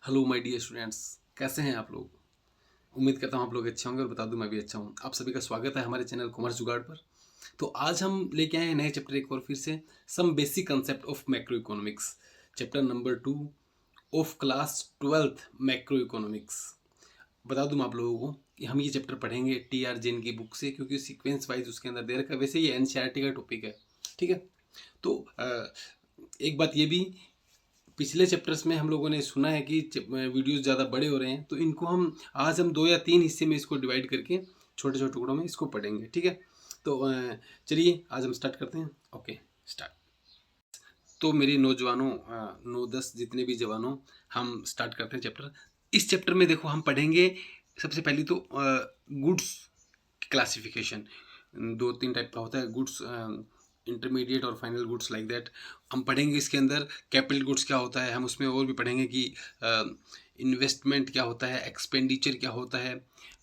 Hello my dear students, कैसे हैं आप लोग। उम्मीद करता हूँ आप लोग अच्छे होंगे और बता दूं मैं भी अच्छा हूँ। आप सभी का स्वागत है हमारे चैनल कॉमर्स जुगाड़ पर। तो आज हम लेके आए हैं नए चैप्टर एक और फिर से, some basic concept of macro economics, chapter number 2 of class 12th macro economics. बता दूं आप लोगों को कि हम ये चैप्टर पढ़ेंगे टी आर जैन की बुक से, क्योंकि सीक्वेंस वाइज उसके अंदर दे रखा है। वैसे ये एनसीईआरटी का टॉपिक है, ठीक है। तो एक बात ये भी, पिछले चैप्टर्स में हम लोगों ने सुना है कि वीडियोस ज़्यादा बड़े हो रहे हैं, तो इनको हम 2 या 3 हिस्से में इसको डिवाइड करके छोटे छोटे टुकड़ों में इसको पढ़ेंगे, ठीक है। तो चलिए आज हम स्टार्ट करते हैं। Okay, start. तो मेरे नौजवानों, 9-10 जितने भी जवानों, हम स्टार्ट करते हैं चैप्टर। इस चैप्टर में देखो हम पढ़ेंगे सबसे पहले तो गुड्स क्लासिफिकेशन। 2-3 टाइप का होता है गुड्स, इंटरमीडिएट और फाइनल गुड्स लाइक दैट। हम पढ़ेंगे इसके अंदर कैपिटल गुड्स क्या होता है, हम उसमें और भी पढ़ेंगे कि इन्वेस्टमेंट क्या होता है, एक्सपेंडिचर क्या होता है,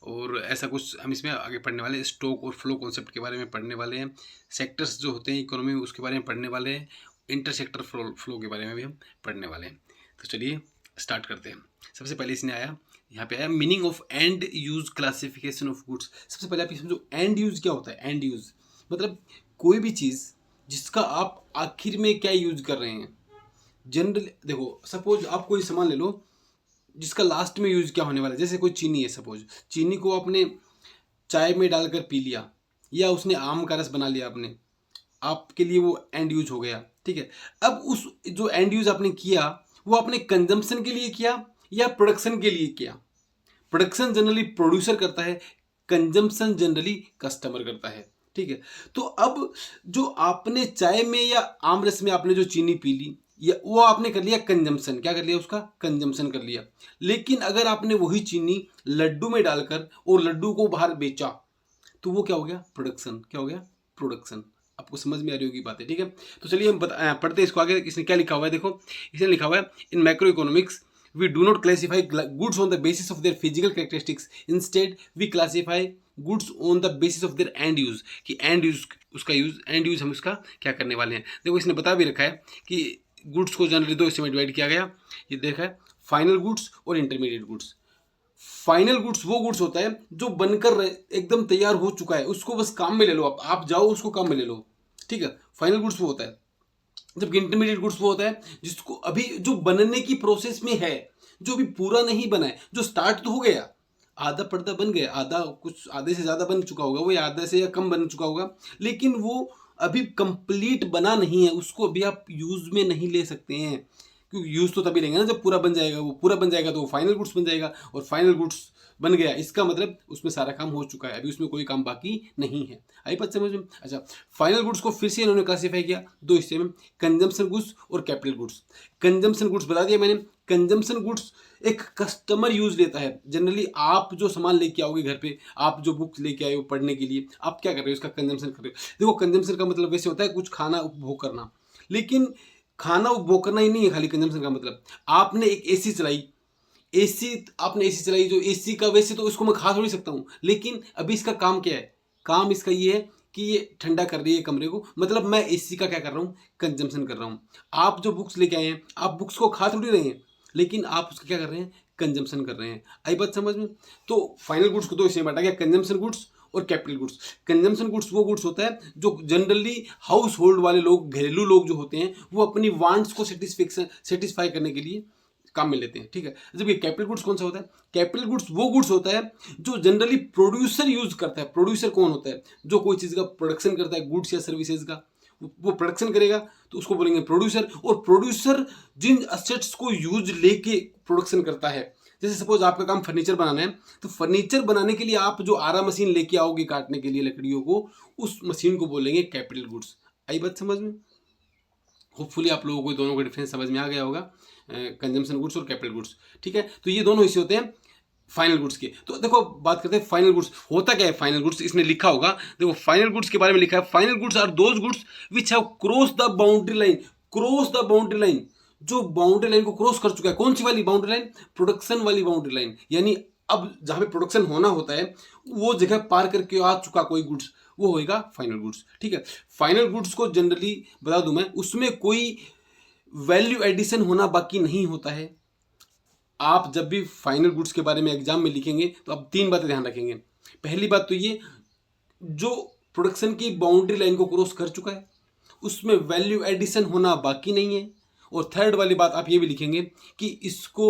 और ऐसा कुछ हम इसमें आगे पढ़ने वाले हैं। स्टॉक और फ्लो कॉन्सेप्ट के बारे में पढ़ने वाले हैं। सेक्टर्स जो होते हैं इकोनॉमी में उसके बारे में पढ़ने वाले हैं। इंटरसेक्टर फ्लो के बारे में भी हम पढ़ने वाले हैं। तो चलिए स्टार्ट करते हैं। सबसे पहले इसने आया, यहाँ पे आया meaning of and use classification of goods. सबसे पहले आप ये समझो एंड यूज क्या होता है। एंड यूज मतलब कोई भी चीज़ जिसका आप आखिर में क्या यूज कर रहे हैं। जनरल देखो, सपोज आप कोई सामान ले लो जिसका लास्ट में यूज क्या होने वाला है। जैसे कोई चीनी है, सपोज चीनी को आपने चाय में डालकर पी लिया, या उसने आम का रस बना लिया आपने, आपके लिए वो एंड यूज हो गया, ठीक है। अब उस जो एंड यूज आपने किया वो आपने कंजम्पशन के लिए किया या प्रोडक्शन के लिए किया। प्रोडक्शन जनरली प्रोड्यूसर करता है, कंजम्पशन जनरली कस्टमर करता है, ठीक है। तो अब जो आपने चाय में या आम रस में आपने जो चीनी पी ली, या वो आपने कर लिया कंजम्पशन, क्या कर लिया, उसका कंजम्पशन कर लिया। लेकिन अगर आपने वही चीनी लड्डू में डालकर और लड्डू को बाहर बेचा, तो वो क्या हो गया, प्रोडक्शन। क्या हो गया, प्रोडक्शन। आपको समझ में आ रही होगी बातें, ठीक है। तो चलिए हम पढ़ते हैं इसको आगे। इसने क्या लिखा हुआ है, देखो इसने लिखा हुआ है इन macro economics we do not classify goods on the basis of their physical characteristics. Instead we classify goods on the basis of their end use, कि end use, उसका यूज, एंड यूज हम उसका क्या करने वाले हैं। देखो इसने बता भी रखा है कि गुड्स को जनरली 2 हिस्से में डिवाइड किया गया। ये देखा है, फाइनल गुड्स और इंटरमीडिएट गुड्स। फाइनल गुड्स वो गुड्स होता है जो बनकर एकदम तैयार हो चुका है, उसको बस काम में ले लो, आप जाओ उसको काम में ले लो, ठीक है। फाइनल गुड्स वो होता है। जबकि इंटरमीडिएट गुड्स वो होता है जिसको अभी जो बनने की प्रोसेस में है, जो अभी पूरा नहीं बना है, जो स्टार्ट तो हो गया, आधा पर्दा बन गया, आधा कुछ आधे से ज़्यादा बन चुका होगा, वो या आधे से या कम बन चुका होगा, लेकिन वो अभी कंप्लीट बना नहीं है, उसको अभी आप यूज में नहीं ले सकते हैं। क्योंकि यूज तो तभी लेंगे ना जब पूरा बन जाएगा। वो पूरा बन जाएगा तो वो फाइनल गुड्स बन जाएगा, और फाइनल गुड्स बन गया इसका मतलब उसमें सारा काम हो चुका है, अभी उसमें कोई काम बाकी नहीं है। आई बात समझ में। अच्छा, फाइनल गुड्स को फिर से इन्होंने क्लासीफाई किया 2 हिस्से में, कंजम्पशन गुड्स और कैपिटल गुड्स। कंजम्पशन गुड्स बता दिया मैंने। कंजम्पशन गुड्स एक कस्टमर यूज लेता है। जनरली आप जो सामान लेके आओगे घर पे, आप जो बुक लेके आए हो पढ़ने के लिए, आप क्या कर रहे हो, इसका कंजम्पशन कर रहे हो। देखो कंजम्पशन का मतलब वैसे होता है कुछ खाना उपभोग करना, लेकिन खाना उपभोग करना ही नहीं है खाली कंजम्पशन का मतलब। आपने एक एसी चलाई, आपने एसी चलाई, जो एसी का वैसे तो उसको मैं खा थोड़ी सकता हूँ, लेकिन अभी इसका काम क्या है, काम इसका ये है कि ये ठंडा कर रही है कमरे को, मतलब मैं एसी का क्या कर रहा हूँ, कंजम्पशन कर रहा हूँ। आप जो बुक्स लेके आए हैं, आप बुक्स को खा थोड़ी रहे हैं, लेकिन आप उसका क्या कर रहे हैं, कंजम्पशन कर रहे हैं। आई बात समझ में। तो फाइनल गुड्स को 2 हिस्से में बांटा गया, कंजम्पशन गुड्स और कैपिटल गुड्स। कंजम्पशन गुड्स वो गुड्स होता है जो जनरली हाउस होल्ड वाले लोग, घरेलू लोग जो होते हैं, वो अपनी वांट्स को सेटिस्फाई करने के लिए काम में लेते हैं, ठीक है। जब ये कैपिटल गुड्स कौन सा होता है, कैपिटल गुड्स वो गुड्स होता है जो जनरली प्रोड्यूसर यूज करता है। प्रोड्यूसर कौन होता है, जो कोई चीज़ का प्रोडक्शन करता है, गुड्स या सर्विसेज का, वो प्रोडक्शन करेगा तो उसको बोलेंगे प्रोड्यूसर। और प्रोड्यूसर जिन असेट्स को यूज लेके प्रोडक्शन करता है, जैसे सपोज आपका काम फर्नीचर बनाना है, तो फर्नीचर बनाने के लिए आप जो आरा मशीन लेके आओगे काटने के लिए लकड़ियों को, उस मशीन को बोलेंगे कैपिटल गुड्स। आई बात समझ में। होपफुली आप लोगों को दोनों का डिफरेंस समझ में आ गया होगा, कंजम्पशन गुड्स और कैपिटल गुड्स, ठीक है। तो ये दोनों हिस्से होते हैं फाइनल गुड्स के। तो देखो बात करते हैं फाइनल गुड्स होता क्या है। फाइनल गुड्स इसने लिखा होगा, देखो फाइनल गुड्स के बारे में लिखा है, final goods are those goods which have cross the boundary line. Cross the boundary line, जो बाउंड्री लाइन को क्रॉस कर चुका है। कौन सी वाली बाउंड्री लाइन, प्रोडक्शन वाली बाउंड्री लाइन, यानी अब जहां पे प्रोडक्शन होना होता है वो जगह पार करके आ चुका कोई गुड्स, वो होएगा फाइनल गुड्स, ठीक है। फाइनल गुड्स को जनरली बता दूं मैं, उसमें कोई वैल्यू एडिशन होना बाकी नहीं होता है। आप जब भी फाइनल गुड्स के बारे में एग्जाम में लिखेंगे तो आप 3 बातें ध्यान रखेंगे। पहली बात तो ये, जो प्रोडक्शन की बाउंड्री लाइन को क्रॉस कर चुका है उसमें वैल्यू एडिशन होना बाकी नहीं है। और थर्ड वाली बात आप ये भी लिखेंगे कि इसको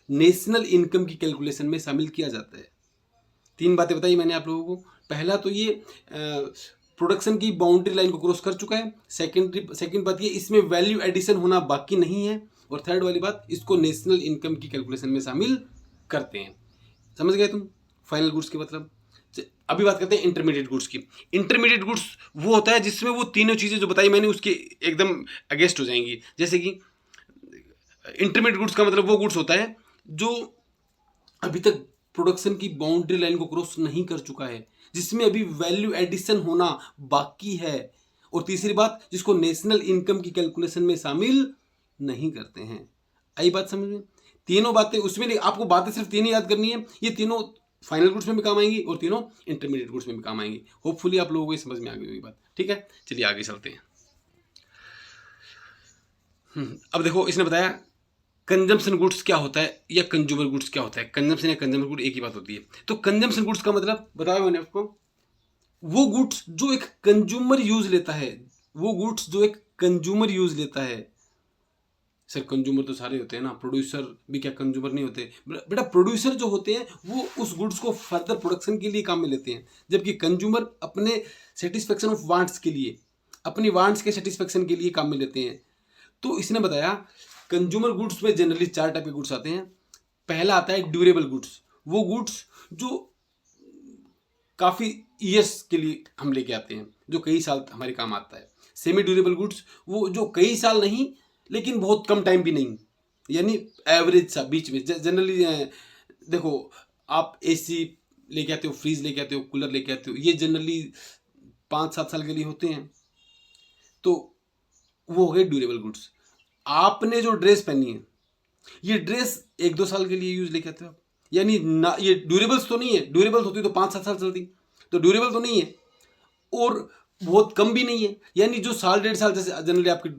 नेशनल इनकम की कैलकुलेशन में शामिल किया जाता है। 3 बातें बताई मैंने आप लोगों को। पहला तो ये प्रोडक्शन की बाउंड्री लाइन को क्रॉस कर चुका है। सेकंड बात ये, इसमें वैल्यू एडिशन होना बाकी नहीं है। और थर्ड वाली बात, इसको नेशनल इनकम की कैलकुलेशन में शामिल करते हैं। समझ गए तुम फाइनल गुड्स के मतलब। अभी बात करते हैं इंटरमीडिएट गुड्स की। इंटरमीडिएट गुड्स वो होता है जिसमें वो तीनों चीज़ें जो बताई मैंने उसके एकदम अगेंस्ट हो जाएंगी। जैसे कि इंटरमीडिएट गुड्स का मतलब वो गुड्स होता है जो अभी तक प्रोडक्शन की बाउंड्री लाइन को क्रॉस नहीं कर चुका है, जिसमें अभी वैल्यू एडिशन होना बाकी है। और तीसरी बात, जिसको नेशनल इनकम की कैलकुलेशन में शामिल नहीं करते हैं। आई बात समझ में? तीनों बातें उसमें, आपको बातें सिर्फ 3 ही याद करनी है। ये तीनों फाइनल गुड्स में भी काम आएंगी और तीनों इंटरमीडिएट गुड्स में भी काम आएंगी। होपफुली आप लोगों को समझ में आ गई होगी बात। ठीक है, चलिए आगे चलते हैं। अब देखो, इसने बताया कंजम्पशन गुड्स क्या होता है या कंज्यूमर गुड्स क्या होता है। कंजम्पशन या कंज्यूमर गुड एक ही बात होती है। तो कंजम्पशन गुड्स का मतलब बताया मैंने आपको, वो गुड्स जो एक कंज्यूमर यूज लेता है। वो गुड्स जो एक कंज्यूमर यूज लेता है। सर कंज्यूमर तो सारे होते हैं ना, प्रोड्यूसर भी क्या कंज्यूमर नहीं होते? बेटा प्रोड्यूसर जो होते हैं वो उस गुड्स को फर्दर प्रोडक्शन के लिए काम में लेते हैं, जबकि कंज्यूमर अपने सेटिस्फेक्शन ऑफ वांट्स के लिए, अपनी वांट्स के सेटिस्फेक्शन के लिए काम में लेते हैं। तो इसने बताया कंज्यूमर गुड्स में जनरली 4 टाइप के गुड्स आते हैं। पहला आता है ड्यूरेबल गुड्स। वो गुड्स जो काफ़ी ईयर्स के लिए हम लेके आते हैं, जो कई साल हमारे काम आता है। सेमी ड्यूरेबल गुड्स, वो जो कई साल नहीं लेकिन बहुत कम टाइम भी नहीं, यानी एवरेज सा बीच में। जनरली देखो, आप एसी लेके आते हो, फ्रीज लेके आते हो, कूलर लेके आते हो, ये जनरली 5-7 साल के लिए होते हैं। तो वो हो गए ड्यूरेबल गुड्स। आपने जो ड्रेस पहनी है, ये ड्रेस 1-2 साल के लिए यूज लेके आते हो आप, यानी ना ये ड्यूरेबल्स तो नहीं है। ड्यूरेबल्स होती तो 5-7 साल चलती, तो ड्यूरेबल तो नहीं है और बहुत कम भी नहीं है। यानी जो 1.5 साल जैसे जनरली आपकी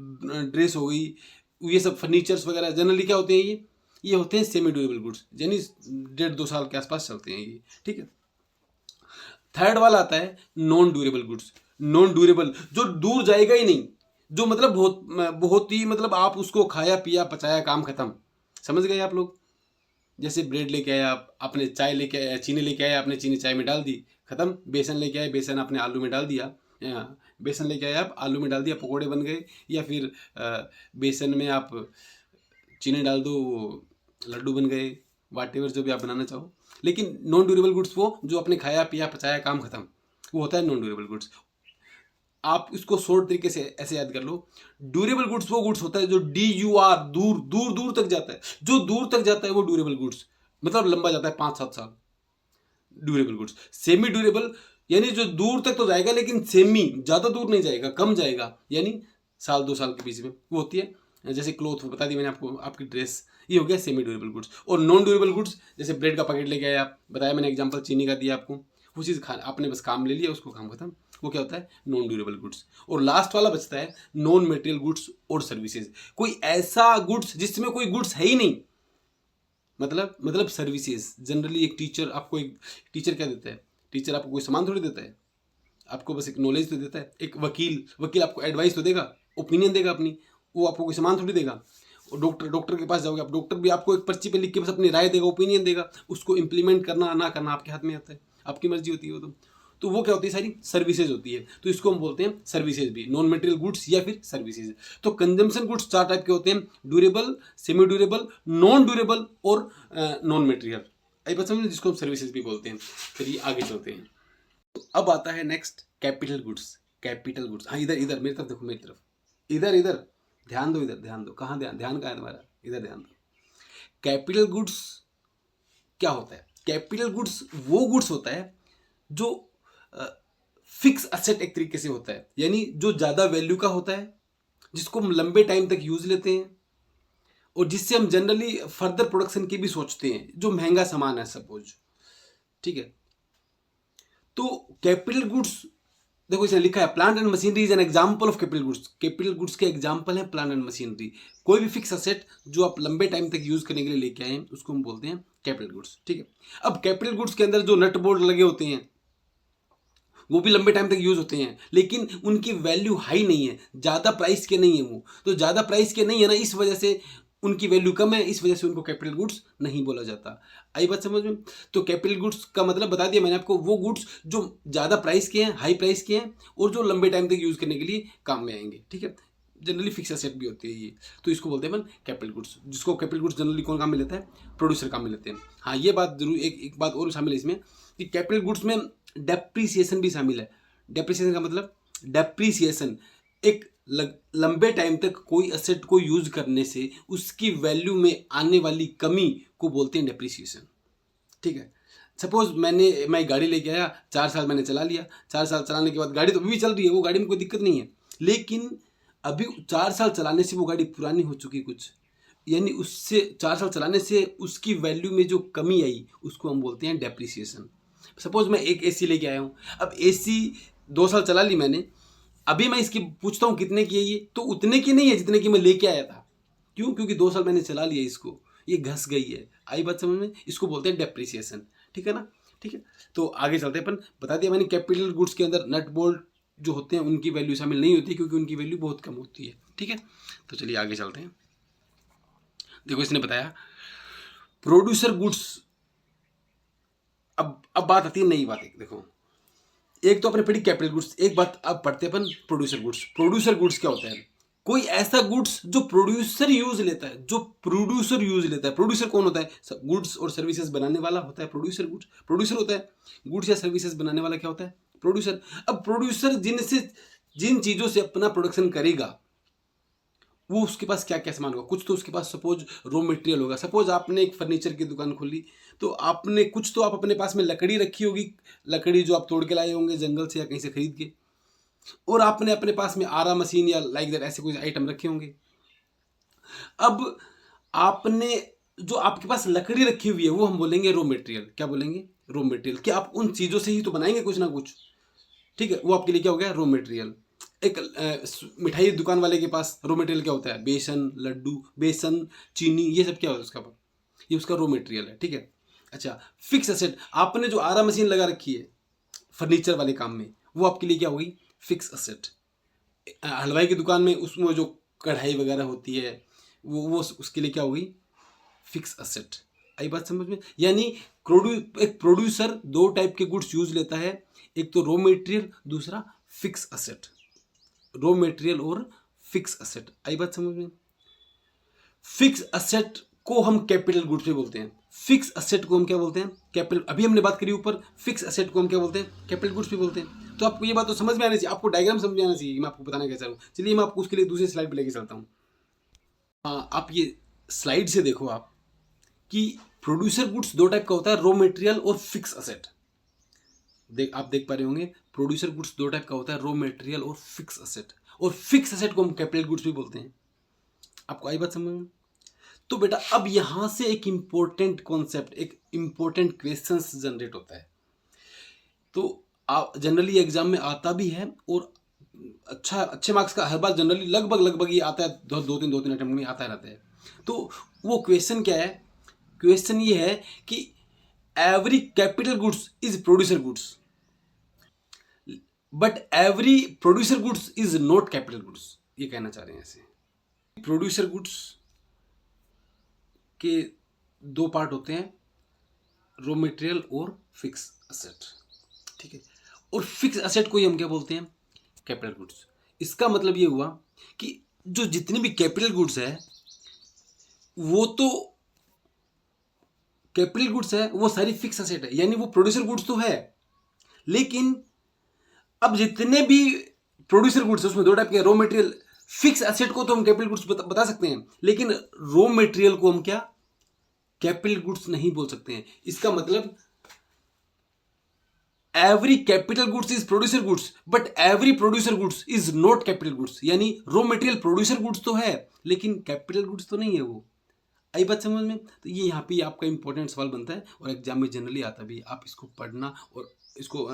ड्रेस हो गई, ये सब फर्नीचर्स वगैरह जनरली क्या होते हैं, ये होते हैं सेमी ड्यूरेबल गुड्स, यानी 1.5-2 साल के आसपास चलते हैं ये। ठीक है। थर्ड वाला आता है non durable goods. Non durable, जो दूर जाएगा ही नहीं, जो मतलब बहुत ही मतलब आप उसको खाया पिया पचाया काम खत्म। समझ गए आप लोग? जैसे ब्रेड लेके आए आप, आपने चाय लेके आए, चीनी लेके आए, आपने चीनी चाय में डाल दी, खत्म। बेसन लेके आए, बेसन आपने आलू में डाल दिया, बेसन लेके आए आप, आलू में डाल दिया, पकोड़े बन गए। या फिर बेसन में आप चीनी डाल दो, लड्डू बन गए, वाटेवर जो भी आप बनाना चाहो। लेकिन नॉन ड्यूरेबल गुड्स वो जो आपने खाया पिया पचाया काम खत्म, वो होता है नॉन ड्यूरेबल गुड्स। आप इसको शॉर्ट तरीके से ऐसे याद कर लो, ड्यूरेबल गुड्स वो गुड्स होता है जो DUR, दूर दूर दूर तक जाता है। जो दूर तक जाता है वो ड्यूरेबल गुड्स, मतलब लंबा जाता है 5-7 साल, ड्यूरेबल गुड्स। सेमी ड्यूरेबल यानी जो दूर तक तो जाएगा लेकिन सेमी, ज़्यादा दूर नहीं जाएगा, कम जाएगा, यानी 1-2 साल के बीच में वो होती है। जैसे क्लोथ बता दी मैंने आपको, आपकी ड्रेस, ये हो गया सेमी ड्यूरेबल गुड्स। और नॉन ड्यूरेबल गुड्स, जैसे ब्रेड का पैकेट लेके आए आप, बताया मैंने एग्जांपल चीनी का दिया आपको, वो चीज़ खा आपने बस काम ले लिया, उसको काम खत्म, वो क्या होता है नॉन ड्यूरेबल गुड्स। और लास्ट वाला बचता है नॉन मटेरियल गुड्स और सर्विसेज। कोई ऐसा गुड्स जिसमें कोई गुड्स है ही नहीं, मतलब सर्विसेज। जनरली एक टीचर आपको, एक टीचर क्या देता है? टीचर आपको कोई सामान थोड़ी देता है, आपको बस एक नॉलेज तो देता है। एक वकील आपको एडवाइस तो देगा, ओपिनियन देगा अपनी, वो आपको कोई सामान थोड़ी देगा। और डॉक्टर के पास जाओगे आप, डॉक्टर भी आपको एक पर्ची पे लिख के बस अपनी राय देगा, ओपिनियन देगा। उसको इंप्लीमेंट करना ना करना आपके हाथ में आता है, आपकी मर्जी होती है वो। तो वो क्या होती है, सारी सर्विसेज होती है। तो इसको हम बोलते हैं सर्विसेज भी, नॉन मटेरियल गुड्स या फिर सर्विसेज। तो कंजम्पशन गुड्स 4 टाइप के होते हैं, durable, semi durable, non durable और नॉन मटेरियल। आई बात समझ, जिसको हम सर्विसेज भी बोलते हैं। चलिए आगे चलते हैं। तो अब आता है next capital goods. Capital goods, हाँ इधर मेरी तरफ देखो, मेरी तरफ, इधर ध्यान दो, इधर ध्यान दो। कहाँ ध्यान कहाँ है तुम्हारा? इधर ध्यान दो। कैपिटल गुड्स क्या होता है? कैपिटल गुड्स वो गुड्स होता है जो फिक्स असेट एक तरीके से होता है, यानी जो ज़्यादा वैल्यू का होता है, जिसको हम लंबे टाइम तक यूज लेते हैं और जिससे हम जनरली फर्दर प्रोडक्शन की भी सोचते हैं, जो महंगा सामान है सपोज। ठीक है। तो कैपिटल गुड्स देखो इसने लिखा है plant and machinery is an example of capital goods. Capital goods के एग्जांपल है प्लांट एंड मशीनरी। कोई भी फिक्स असेट जो आप लंबे टाइम तक यूज करने के लिए लेके आए हैं उसको हम बोलते हैं कैपिटल गुड्स। ठीक है, अब कैपिटल गुड्स के अंदर जो नट बोल्ट लगे होते हैं वो भी लंबे टाइम तक यूज होते हैं, लेकिन उनकी वैल्यू हाई नहीं है, ज़्यादा प्राइस के नहीं है वो। तो ज़्यादा प्राइस के नहीं है ना, इस वजह से उनकी वैल्यू कम है, इस वजह से उनको कैपिटल गुड्स नहीं बोला जाता। आई बात समझ में? तो कैपिटल गुड्स का मतलब बता दिया मैंने आपको, वो गुड्स जो ज़्यादा प्राइस के हैं, हाई प्राइस के हैं और जो लंबे टाइम तक यूज़ करने के लिए काम में आएंगे। ठीक है, जनरली फिक्स एसेट भी होती है ये, तो इसको बोलते हैं अपन कैपिटल गुड्स। जिसको कैपिटल गुड्स जनरली कौन काम में लेता है? प्रोड्यूसर काम में लेते हैं। हाँ, ये बात जरूर, एक बात और शामिल है इसमें कि कैपिटल गुड्स में डेप्रीसिएशन भी शामिल है। डेप्रीसिएशन का मतलब, डेप्रीसिएशन एक लंबे टाइम तक कोई असेट को यूज करने से उसकी वैल्यू में आने वाली कमी को बोलते हैं डेप्रीसिएशन। ठीक है, सपोज मैं एक गाड़ी लेके आया, 4 साल मैंने चला लिया, 4 साल चलाने के बाद गाड़ी तो अभी भी चल रही है, वो गाड़ी में कोई दिक्कत नहीं है, लेकिन अभी 4 साल चलाने से वो गाड़ी पुरानी हो चुकी कुछ, यानी उससे 4 साल चलाने से उसकी वैल्यू में जो कमी आई उसको हम बोलते हैं डेप्रीसिएशन। सपोज मैं एक एसी लेके आया हूँ, अब एसी 2 साल चला ली मैंने, अभी मैं इसकी पूछता हूँ कितने की है ये, तो उतने की नहीं है जितने की मैं लेके आया था। क्यों? क्योंकि 2 साल मैंने चला लिया इसको, ये घस गई है। आई बात समझ में? इसको बोलते हैं डेप्रीसिएशन। ठीक है ना? ठीक है, तो आगे चलते हैं अपन। बता दिया मैंने कैपिटल गुड्स के अंदर नट बोल्ट जो होते हैं उनकी वैल्यू शामिल नहीं होती, क्योंकि उनकी वैल्यू बहुत कम होती है। ठीक है, तो चलिए आगे चलते हैं। देखो इसने बताया प्रोड्यूसर गुड्स। अब बात आती है नई बात। देखो, एक तो अपने पढ़ी कैपिटल गुड्स, एक बात अब पढ़ते अपन प्रोड्यूसर गुड्स। प्रोड्यूसर गुड्स क्या होता है? कोई ऐसा गुड्स जो प्रोड्यूसर यूज लेता है, जो प्रोड्यूसर यूज लेता है। प्रोड्यूसर कौन होता है? गुड्स और सर्विसेज बनाने वाला होता है प्रोड्यूसर। गुड्स प्रोड्यूसर होता है, गुड्स या सर्विसेज बनाने वाला क्या होता है? प्रोड्यूसर। अब प्रोड्यूसर जिन चीजों से अपना प्रोडक्शन करेगा वो उसके पास क्या क्या सामान होगा? कुछ तो उसके पास सपोज रॉ मटेरियल होगा। सपोज आपने एक फर्नीचर की दुकान खोली, तो आपने कुछ तो आप अपने पास में लकड़ी रखी होगी, लकड़ी जो आप तोड़ के लाए होंगे जंगल से या कहीं से खरीद के, और आपने अपने पास में आरा मशीन या लाइक दैट ऐसे कुछ आइटम रखे होंगे। अब आपने जो आपके पास लकड़ी रखी हुई है वो हम बोलेंगे रॉ मटेरियल। क्या बोलेंगे? Raw material. कि आप उन चीज़ों से ही तो बनाएंगे कुछ ना कुछ। ठीक है, वो आपके लिए क्या हो गया? Raw material. एक मिठाई दुकान वाले के पास रॉ मटेरियल क्या होता है? बेसन, लड्डू, बेसन, चीनी, ये सब क्या होता है उसका? ये उसका रॉ मटेरियल है। ठीक है, अच्छा फिक्स एसेट, आपने जो आरा मशीन लगा रखी है फर्नीचर वाले काम में, वो आपके लिए क्या होगी? Fix asset. हलवाई की दुकान में उसमें जो कढ़ाई वगैरह होती है वो उसके लिए क्या होगी? Fix asset. आई बात समझ में? यानी एक प्रोड्यूसर 2 टाइप के गुड्स यूज लेता है, एक तो रॉ मटेरियल, दूसरा फिक्स एसेट। रॉ मटेरियल और फिक्स एसेट। आई बात समझ में? फिक्स एसेट को हम कैपिटल गुड्स भी बोलते हैं। फिक्स एसेट को हम क्या बोलते हैं? कैपिटल। अभी हमने बात करी ऊपर, फिक्स एसेट को हम क्या बोलते हैं? कैपिटल गुड्स भी बोलते हैं। तो आपको ये बात तो समझ में आनी चाहिए, आपको डायग्राम समझ में आना चाहिए, मैं आपको बताना कैसा हूँ। चलिए मैं आपको उसके लिए दूसरी स्लाइड पे लेके चलता हूँ। आप ये स्लाइड से देखो आप कि प्रोड्यूसर गुड्स 2 टाइप का होता है, रॉ मटेरियल और फिक्स एसेट। आप देख पा रहे होंगे प्रोड्यूसर गुड्स 2 टाइप का होता है, रॉ मटेरियल और फिक्स एसेट। और फिक्स एसेट को हम कैपिटल गुड्स भी बोलते हैं। आपको आई बात समझ में? तो बेटा अब यहां से एक इंपॉर्टेंट कॉन्सेप्ट, एक इंपॉर्टेंट क्वेश्चन जनरेट होता है। तो जनरली एग्जाम में आता भी है, और अच्छे मार्क्स का हर बार जनरली लगभग ये आता है, दो तीन अटेम्प्ट में आता रहता है। तो वो क्वेश्चन क्या है? क्वेश्चन ये है कि every capital goods is producer goods, but every producer goods is not capital goods. ये कहना चाह रहे हैं ऐसे। प्रोड्यूसर गुड्स के 2 पार्ट होते हैं, रॉ मटेरियल और फिक्स एसेट। ठीक है, और फिक्स एसेट को ही हम क्या बोलते हैं? Capital goods. इसका मतलब ये हुआ कि जो जितनी भी कैपिटल गुड्स है वो तो कैपिटल गुड्स है, वो सारी फिक्स एसेट है, यानी वो प्रोड्यूसर गुड्स तो है, लेकिन अब जितने भी प्रोड्यूसर गुड्स है उसमें 2 टाइप के, रॉ मटेरियल। फिक्स एसेट को तो हम कैपिटल गुड्स बता सकते हैं, लेकिन रॉ मटेरियल को हम क्या कैपिटल गुड्स नहीं बोल सकते हैं। इसका मतलब every capital goods is producer goods, but every producer goods is not capital goods. यानी रॉ मटेरियल प्रोड्यूसर गुड्स तो है, लेकिन कैपिटल गुड्स तो नहीं है वो। आई बात समझ में? तो ये यहाँ पे आपका इंपॉर्टेंट सवाल बनता है, और एग्जाम में जनरली आता भी। आप इसको पढ़ना और इसको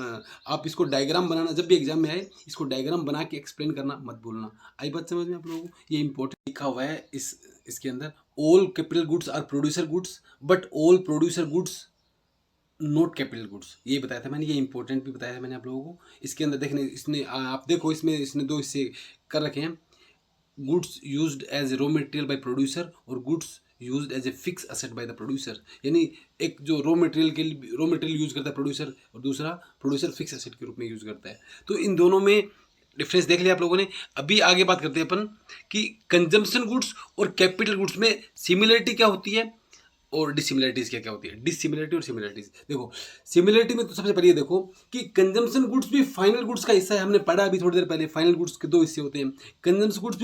आप इसको डायग्राम बनाना, जब भी एग्जाम में आए इसको डायग्राम बना के एक्सप्लेन करना मत भूलना। आई बात समझ में आप लोगों को? ये इंपॉर्टेंट लिखा हुआ है इसके अंदर, all capital goods are producer goods but all producer goods not capital goods, ये बताया था मैंने, ये इंपॉर्टेंट भी बताया था मैंने आप लोगों को। इसके अंदर देखने इसने आप देखो इसमें इसने दो हिस्से कर रखे हैं, goods used as raw material by producer और goods used as a fix asset by the producer. यानी एक जो रॉ मटेरियल यूज करता है प्रोड्यूसर, और दूसरा प्रोड्यूसर फिक्स असेट के रूप में यूज करता है। तो इन दोनों में डिफरेंस देख लिया आप लोगों ने। अभी आगे बात करते हैं अपन कि कंजम्पशन गुड्स और कैपिटल गुड्स में सिमिलरिटी क्या होती है और डिसिमिलरिटीज क्या क्या होती है। डिसिमिलरिटी और सिमिलरिटीज देखो, सिमिलरिटी में तो सबसे पहले देखो कि कंजम्पशन गुड्स भी फाइनल गुड्स का हिस्सा है। हमने पढ़ा अभी थोड़ी देर पहले, फाइनल गुड्स के दो हिस्से होते हैं, कंजम्पशन गुड्स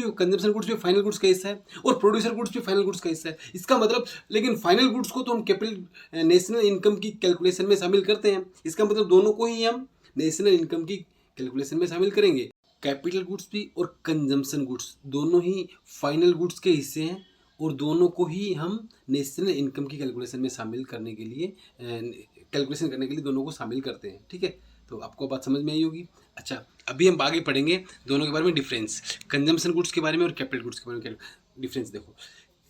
भी फाइनल गुड्स का हिस्सा है और प्रोड्यूसर गुड्स भी फाइनल गुड्स का हिस्सा है। इसका मतलब, लेकिन फाइनल गुड्स को तो हम कैपिटल नेशनल इनकम की कैलकुलेशन में शामिल करते हैं। इसका मतलब दोनों को ही हम नेशनल इनकम की कैलकुलेशन में शामिल करेंगे। कैपिटल गुड्स भी और कंजम्पशन गुड्स दोनों ही फाइनल गुड्स के हिस्से हैं और दोनों को ही हम नेशनल इनकम की कैलकुलेशन में शामिल करने के लिए दोनों को शामिल करते हैं। ठीक है, तो आपको बात समझ में आई होगी। अच्छा, अभी हम आगे पढ़ेंगे दोनों के बारे में डिफरेंस, कंजम्पशन गुड्स के बारे में और कैपिटल गुड्स के बारे में डिफरेंस। देखो,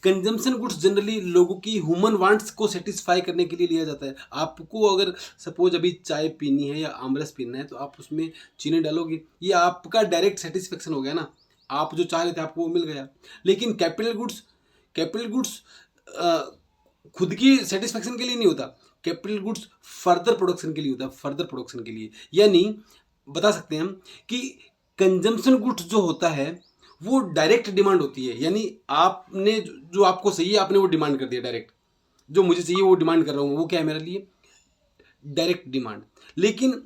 कंजम्पशन गुड्स जनरली लोगों की ह्यूमन वांट्स को सेटिस्फाई करने के लिए लिया जाता है। आपको अगर सपोज अभी चाय पीनी है या आमरस पीना है तो आप उसमें चीनी डालोगे, ये आपका डायरेक्ट सेटिस्फेक्शन हो गया ना, आप जो चाह रहे थे आपको वो मिल गया। लेकिन कैपिटल गुड्स खुद की सेटिस्फेक्शन के लिए नहीं होता, कैपिटल गुड्स फर्दर प्रोडक्शन के लिए होता है, फर्दर प्रोडक्शन के लिए। यानी बता सकते हैं हम कि कंजम्पशन गुड्स जो होता है वो डायरेक्ट डिमांड होती है, यानी आपने जो आपको चाहिए आपने वो डिमांड कर दिया डायरेक्ट, जो मुझे चाहिए वो डिमांड कर रहा हूँ, वो क्या है मेरे लिए डायरेक्ट डिमांड। लेकिन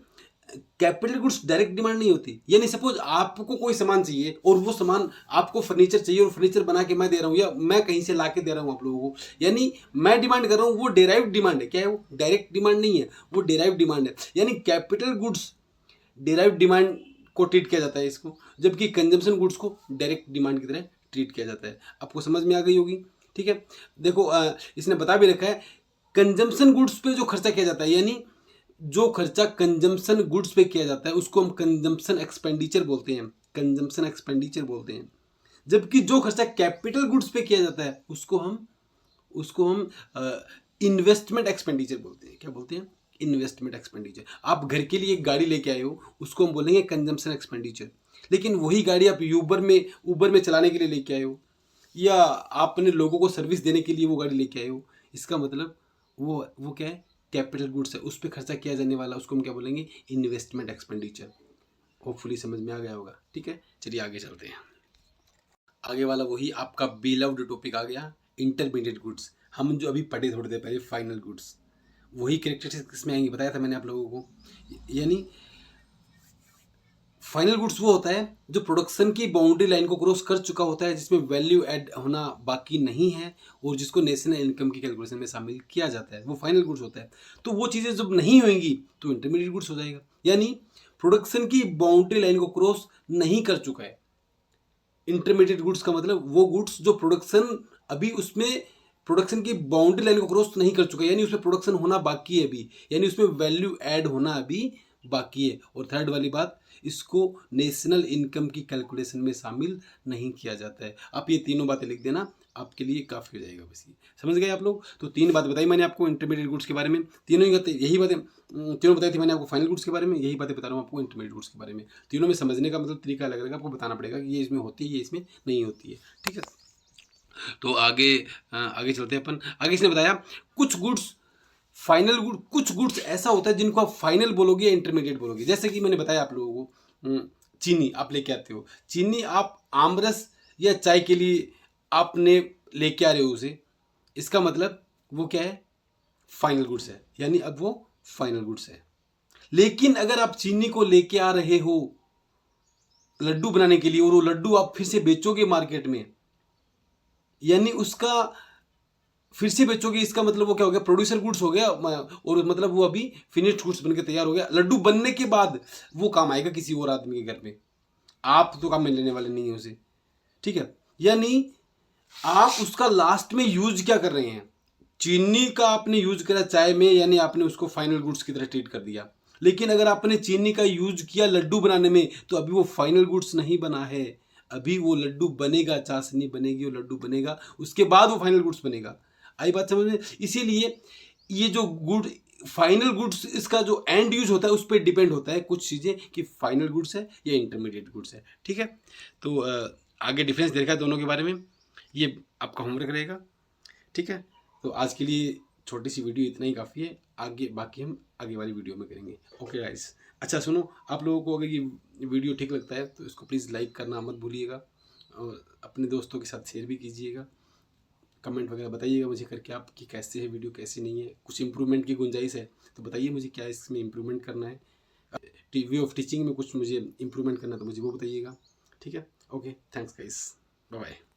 कैपिटल गुड्स डायरेक्ट डिमांड नहीं होती। यानी सपोज आपको कोई सामान चाहिए और वो सामान आपको फर्नीचर चाहिए और फर्नीचर बना के मैं दे रहा हूँ या मैं कहीं से ला के दे रहा हूँ आप लोगों को, यानी मैं डिमांड कर रहा हूँ, वो डेराइव डिमांड है। क्या है वो? डायरेक्ट डिमांड नहीं है, वो डेराइव डिमांड है। यानी कैपिटल गुड्स डेराइव डिमांड को ट्रीट किया जाता है इसको, जबकि कंजम्पशन गुड्स को डायरेक्ट डिमांड की तरह ट्रीट किया जाता है। आपको समझ में आ गई होगी। ठीक है, देखो इसने बता भी रखा है कंजम्पशन गुड्स पे जो खर्चा किया जाता है, यानी जो खर्चा कंजम्पशन गुड्स पे किया जाता है उसको हम कंजम्पशन एक्सपेंडिचर बोलते हैं, कंजम्पशन एक्सपेंडिचर बोलते हैं। जबकि जो खर्चा कैपिटल गुड्स पे किया जाता है उसको हम इन्वेस्टमेंट एक्सपेंडिचर बोलते हैं। क्या बोलते हैं? Investment expenditure. आप घर के लिए एक गाड़ी लेके आए हो, उसको हम बोलेंगे कंजम्पशन एक्सपेंडिचर। लेकिन वही गाड़ी आप ऊबर में चलाने के लिए लेके आए हो या आपने लोगों को सर्विस देने के लिए वो गाड़ी लेके आए हो, इसका मतलब वो क्या है? कैपिटल गुड्स है, उस पर खर्चा किया जाने वाला उसको हम क्या बोलेंगे? Investment expenditure. होपफुली समझ में आ गया होगा। ठीक है, चलिए आगे चलते हैं। आगे वाला वही आपका बिलव्ड टॉपिक आ गया, इंटरमीडिएट गुड्स। हम जो अभी पढ़े थोड़ी देर पहले फाइनल गुड्स, वही कैरेक्टरिस्टिक्स इसमें आएंगे, बताया था मैंने आप लोगों को। यानी फाइनल गुड्स वो होता है जो प्रोडक्शन की बाउंड्री लाइन को क्रॉस कर चुका होता है, जिसमें वैल्यू ऐड होना बाकी नहीं है और जिसको नेशनल इनकम की कैलकुलेशन में शामिल किया जाता है, वो फाइनल गुड्स होता है। तो वो चीज़ें जब नहीं होंगी तो इंटरमीडिएट गुड्स हो जाएगा। यानी प्रोडक्शन की बाउंड्री लाइन को क्रॉस नहीं कर चुका है। इंटरमीडिएट गुड्स का मतलब वो गुड्स जो प्रोडक्शन की बाउंड्री लाइन को क्रॉस नहीं कर चुका है, यानी उसमें प्रोडक्शन होना बाकी है अभी, यानी उसमें वैल्यू ऐड होना अभी बाकी है। और थर्ड वाली बात, इसको नेशनल इनकम की कैलकुलेशन में शामिल नहीं किया जाता है। आप ये तीनों बातें लिख देना, आपके लिए काफ़ी हो जाएगा। बस ये समझ गए आप लोग। तो तीन बात बताई मैंने आपको इंटरमीडिएट गुड्स के बारे में, यही बातें तीनों बताई थी मैंने आपको फाइनल गुड्स के बारे में, यही बातें बता रहा हूँ आपको इंटरमीडिएट गुड्स के बारे में। तीनों में समझने का मतलब तरीका अलग अलग, आपको बताना पड़ेगा कि ये इसमें होती है, ये इसमें नहीं होती है। ठीक है, तो आगे चलते हैं अपन। आगे इसने बताया कुछ गुड्स कुछ गुड्स ऐसा होता है जिनको आप फाइनल बोलोगे या इंटरमीडिएट बोलोगे। जैसे कि मैंने बताया आप लोगों को, चीनी आप लेके आते हो, चीनी आप आमरस या चाय के लिए आपने लेके आ रहे हो उसे, इसका मतलब वो क्या है? फाइनल गुड्स है, यानी अब वो फाइनल गुड्स है। लेकिन अगर आप चीनी को लेके आ रहे हो लड्डू बनाने के लिए और वो लड्डू आप फिर से बेचोगे मार्केट में, यानी उसका फिर से बेचोगे, इसका मतलब वो क्या हो गया? प्रोड्यूसर गुड्स हो गया, और मतलब वो अभी फिनिश्ड गुड्स बनकर तैयार हो गया। लड्डू बनने के बाद वो काम आएगा किसी और आदमी के घर में, आप तो काम में लेने वाले नहीं है उसे। ठीक है, यानी आप उसका लास्ट में यूज क्या कर रहे हैं? चीनी का आपने यूज करा चाय में, यानी आपने उसको फाइनल गुड्स की तरह ट्रीट कर दिया। लेकिन अगर आपने चीनी का यूज किया लड्डू बनाने में तो अभी वो फाइनल गुड्स नहीं बना है, अभी वो लड्डू बनेगा, चाशनी बनेगी, वो लड्डू बनेगा, उसके बाद वो फाइनल गुड्स बनेगा। आई बात समझ में? इसीलिए ये जो गुड फाइनल गुड्स, इसका जो एंड यूज होता है उस पर डिपेंड होता है कुछ चीज़ें कि फाइनल गुड्स है या इंटरमीडिएट गुड्स है। ठीक है, तो आगे डिफरेंस देखा दोनों के बारे में, ये आपका होमवर्क रहेगा। ठीक है, तो आज के लिए छोटी सी वीडियो इतना ही काफ़ी है, आगे बाकी हम आगे वाली वीडियो में करेंगे। ओके गाइस, अच्छा सुनो, आप लोगों को अगर ये वीडियो ठीक लगता है तो इसको प्लीज़ लाइक करना मत भूलिएगा और अपने दोस्तों के साथ शेयर भी कीजिएगा। कमेंट वगैरह बताइएगा मुझे करके आप कि कैसे है वीडियो, कैसे नहीं है, कुछ इंप्रूवमेंट की गुंजाइश है तो बताइए मुझे, क्या इसमें इंप्रूवमेंट करना है, वे ऑफ टीचिंग में कुछ मुझे इंप्रूवमेंट करना है तो मुझे वो बताइएगा। ठीक है, okay, thanks guys, bye bye.